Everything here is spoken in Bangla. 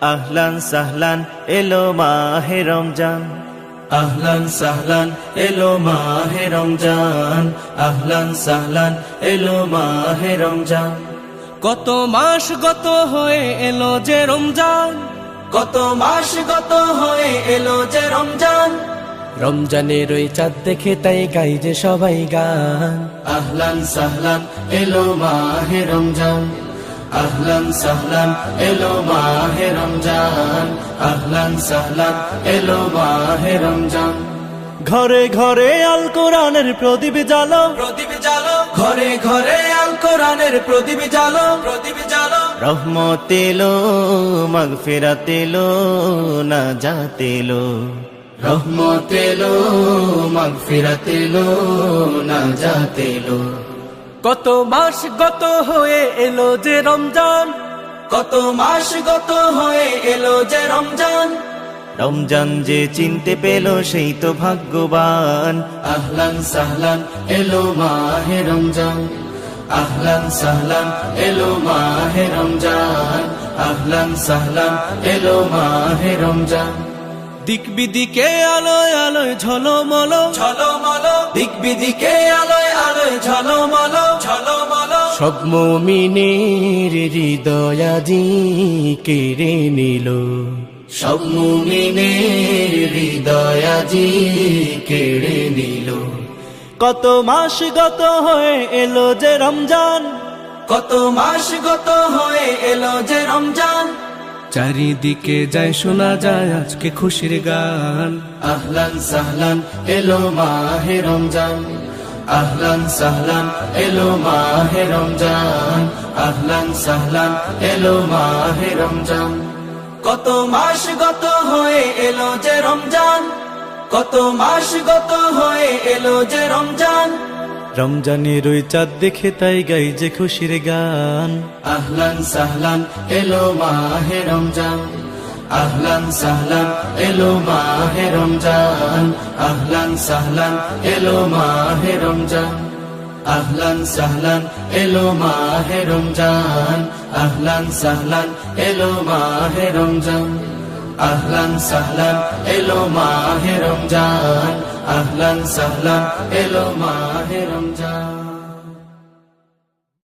আহলান সাহলান এলো মাহে রমজান, আহলান সাহলান এলো মাহে রমজান, আহলান সাহলান এলো মাহে রমজান। কত মাস গত হয়ে এলো যে রমজান, কত মাস গত হয়ে এলো যে রমজান, রমজানের ওই চাঁদ দেখে তাই গাই যে সবাই গান। আহলান সাহলান এলো মাহে রমজান, আহলান সাহলান এলো মাহে রমজান, আহলান সাহলান এলো মাহে রমজান। ঘরে ঘরে আল কোরআনের প্রদীপ জ্বালো, প্রদীপ জ্বালো, ঘরে ঘরে আল কোরআনের প্রদীপ জ্বালো, প্রদীপ জ্বালো। রহমত এলো, মাগফিরাত এলো, নাজাত এলো, রহমত এলো, মাগফিরাত এলো, নাজাত এলো। কত মাস গত হয়ে এলো যে রমজান, কত মাস গত হয়ে এলো যে রমজান, রমজান যে চিনতে পেল সেই তো ভাগ্যবান। আহলান সাহলান এলো মাহে রমজান, আহলান সাহলান এলো মাহে রমজান, আহলান সাহলান এলো মাহে রমজান। দিক বিদিকে আলোয় আলোয় ঝলমল, ঝলমল, দিক বিদিকে আলোয় আলোয় ঝলমল, ঝলমল। সব মুমিনের হৃদয় আজি কেড়ে নিল, সব মুমিনের হৃদয় আজি কেড়ে নিল। কত মাস গত হয়ে এলো যে রমজান, কত মাস গত হয়ে এলো যে রমজান। চারিদিকে যায় শোনা যায় আজকে খুশির গান। আহলান সাহলান এলো মাহে রমজান, আহলান সাহলান এলো মাহে রমজান, আহলান সাহলান এলো মাহে রমজান। কত মাস গত হয়ে এলো যে রমজান, কত মাস গত হয়ে এলো যে রমজান, রমজানের ওই চাঁদ দেখে তাই গাই যে খুশির গান। আহলান সাহলান এলো মাহে রমজান, আহলান সাহলান এলো মাহে রমজান, আহলান সাহলান এলো মাহে রমজান, আহলান সাহলান এলো মাহে রমজান, আহলান সাহলান এলো মাহে রমজান, আহলান সাহলান এলো মাহে রমজান, আহলান সাহলান এলো মাহে রমজান।